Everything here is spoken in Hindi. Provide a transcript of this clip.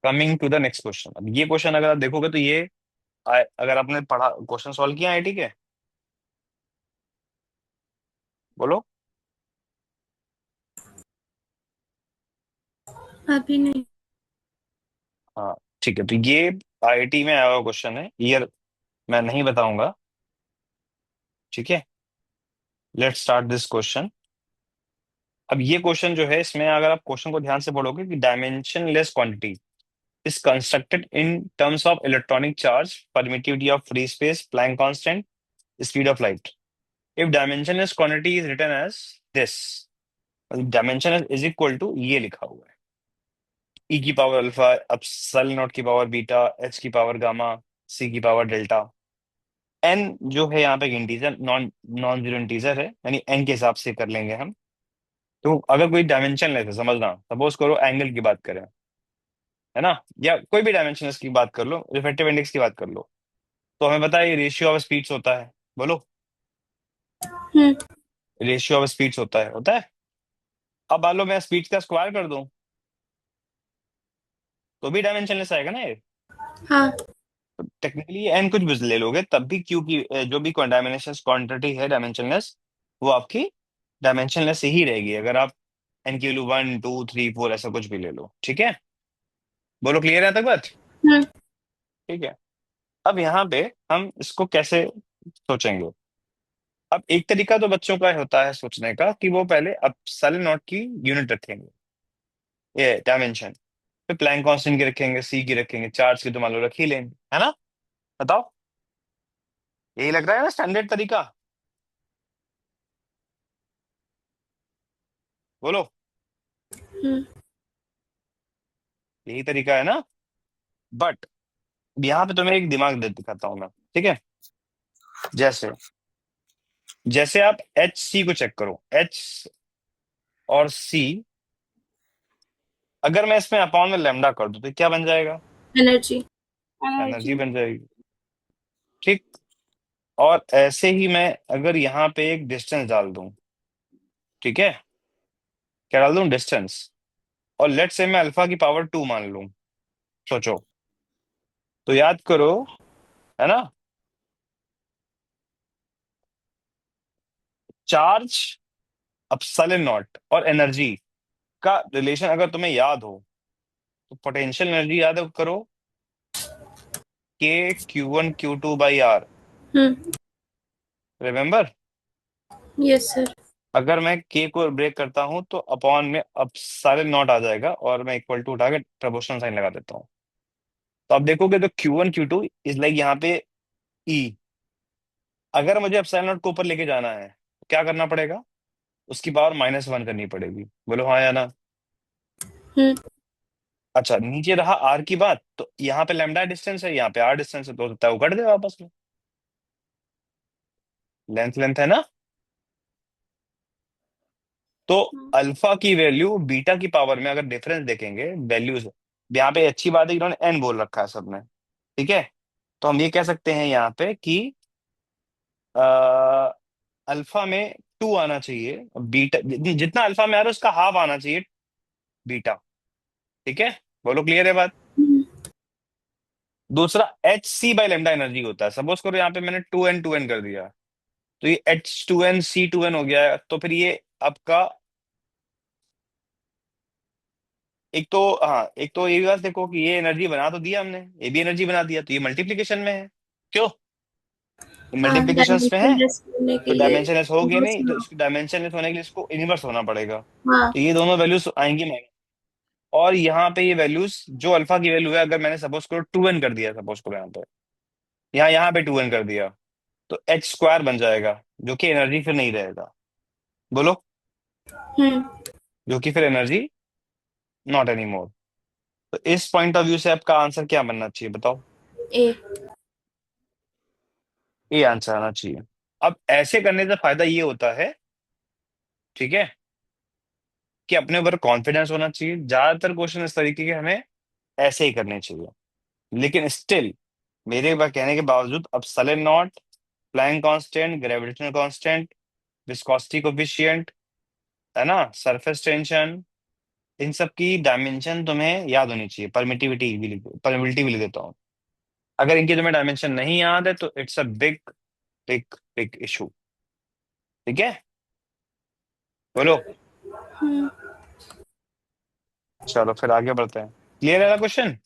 Coming to the next question. अब ये क्वेश्चन अगर आप देखोगे तो ये अगर आपने पढ़ा क्वेश्चन सॉल्व किया है, ठीक है, बोलो। अभी नहीं। हाँ ठीक है, तो ये आईआईटी में आया हुआ क्वेश्चन है, ईयर मैं नहीं बताऊंगा, ठीक है। Let's start this question. अब ये क्वेश्चन जो है, इसमें अगर आप क्वेश्चन को ध्यान से पढ़ोगे कि dimensionless quantity is constructed in terms of electronic charge, permittivity of free space, Planck constant, speed of light. If dimensionless quantity is written as this, dimension is equal to ये लिखा हुआ है, e की पावर अल्फा, एप्सिलॉन नॉट की पावर बीटा, h की पावर गामा, c की पावर डेल्टा। n जो है यहाँ पे एक integer, non non zero integer है, यानी n के हिसाब से कर लेंगे हम। तो अगर कोई डायमेंशन लेते समझना, सपोज करो एंगल की बात करें, है ना, या कोई भी डायमेंशन की बात कर लो, रिफ्रैक्टिव इंडेक्स की बात कर लो, तो हमें पता है ये रेशियो ऑफ स्पीड्स होता है, बोलो। हम्म। रेशियो ऑफ स्पीड्स होता है। अब मान लो मैं स्पीड्स का स्क्वायर कर दूं तो भी डायमेंशनलेस आएगा ना ये। हाँ। तो टेक्निकली एन कुछ भी ले लोगे तब भी क्यू की जो भी डायमेंशन क्वांटिटी है डायमेंशनलेस, वो आपकी डायमेंशनलेस ही रहेगी, अगर आप एन की वैल्यू 1 2 3 4 ऐसा कुछ भी ले लो, ठीक है। बोलो, क्लियर है तक बात? हम्म। ठीक है। अब यहाँ पे हम इसको कैसे सोचेंगे? अब एक तरीका तो बच्चों का होता है सोचने का कि वो पहले एप्सिलॉन नॉट की यूनिट रखेंगे, ये डायमेंशन, फिर प्लैंक कांस्टेंट की रखेंगे, सी की रखेंगे, चार्ज की तो मान लो रख ही लेंगे, है ना। बताओ, यही लग रहा है ना स्टैंडर्ड तरीका? बोलो, हम्म। यही तरीका है ना। बट यहाँ पे तुम्हें एक दिमाग दे दिखाता हूँ मैं, ठीक है। जैसे जैसे आप एच सी को चेक करो, एच और सी, अगर मैं इसमें अपॉन में लेमडा कर दूं तो क्या बन जाएगा? एनर्जी। Energy energy. बन जाएगी, ठीक। और ऐसे ही मैं अगर यहाँ पे एक डिस्टेंस डाल दूं, ठीक है, क्या डाल दूं? डिस्टेंस। और लेट से मैं अल्फा की पावर 2 मान लूं, सोचो, तो याद करो, है ना, चार्ज, अपसाइलन नॉट और एनर्जी का रिलेशन अगर तुम्हें याद हो, तो पोटेंशियल एनर्जी याद करो, के Q1 Q2/R। हम्म। रिमेम्बर? Yes sir. अगर मैं के को ब्रेक करता हूं तो अपॉन में अपसाइलन नॉट आ जाएगा, और मैं इक्वल टू उठा के प्रपोर्शनल साइन लगा देता हूँ। तो आप देखोगे तो Q1 Q2 इज लाइक यहाँ पे ई। अगर मुझे अपसाइलन नॉट को ऊपर लेके जाना है तो क्या करना पड़ेगा? उसकी पावर -1 करनी पड़ेगी, बोलो हाँ या ना। हम्म। अच्छा, नीचे रहा आर की बात, तो यहाँ पे लैम्डा डिस्टेंस है, यहाँ पे आर डिस्टेंस है, तो हो सकता है वो कट दे वापस में, लेंथ लेंथ है ना। तो अल्फा की वैल्यू बीटा की पावर में अगर डिफरेंस देखेंगे वैल्यूज, यहाँ पे अच्छी बात है कि इन्होंने एन बोल रखा है सबने, ठीक है। तो हम ये कह सकते हैं यहाँ पे कि आ, अल्फा में 2 आना चाहिए, बीटा जितना अल्फा में आ रहा है उसका हाफ आना चाहिए बीटा, ठीक है। बोलो, क्लियर है बात? दूसरा Hc/λ एनर्जी होता है, सपोज करो यहाँ पे मैंने 2n कर दिया, तो ये H2n C2n हो गया है, तो फिर ये आपका, एक तो हाँ, एक तो ये भी बात देखो कि ये एनर्जी बना तो दिया हमने, ये भी एनर्जी बना दिया, तो ये मल्टीप्लीकेशन में है, क्यों? हाँ, मल्टीप्लीकेशन में है, डायमेंशन लेस होने तो के लिए डायमेंशनलेस होगी इनवर्स नहीं, तो में। इसकी डायमेंशनलेस होने के लिए इसको इनवर्स होना पड़ेगा, हाँ। तो ये दोनों वैल्यूज आएंगी माइनस। और यहाँ पे ये वैल्यूज जो अल्फा की वैल्यू है, अगर मैंने सपोज करो 2n कर दिया, सपोज करो यहाँ पे, यहाँ पे 2n कर दिया, तो H² बन जाएगा, जो कि एनर्जी फिर नहीं रहेगा, बोलो, हम्म। जो कि फिर एनर्जी नॉट एनी मोर। तो इस पॉइंट ऑफ व्यू से आपका आंसर क्या बनना चाहिए, बताओ? ए। ये आंसर आना चाहिए। अब ऐसे करने से फायदा ये होता है, ठीक है, कि अपने ऊपर कॉन्फिडेंस होना चाहिए, ज्यादातर क्वेश्चन इस तरीके के हमें ऐसे ही करने चाहिए। लेकिन स्टिल, मेरे बात कहने के बावजूद, अब सलन नॉट, Planck constant, gravitational constant, viscosity coefficient, है ना, सरफेस टेंशन, इन सब की डायमेंशन तुम्हें याद होनी चाहिए। परमिटिविटी भी लिख देता हूँ। अगर इनकी तुम्हें डायमेंशन नहीं याद है तो it's a big big big issue. ठीक है, बोलो। हम्म। चलो फिर आगे बढ़ते हैं। क्लियर है क्वेश्चन?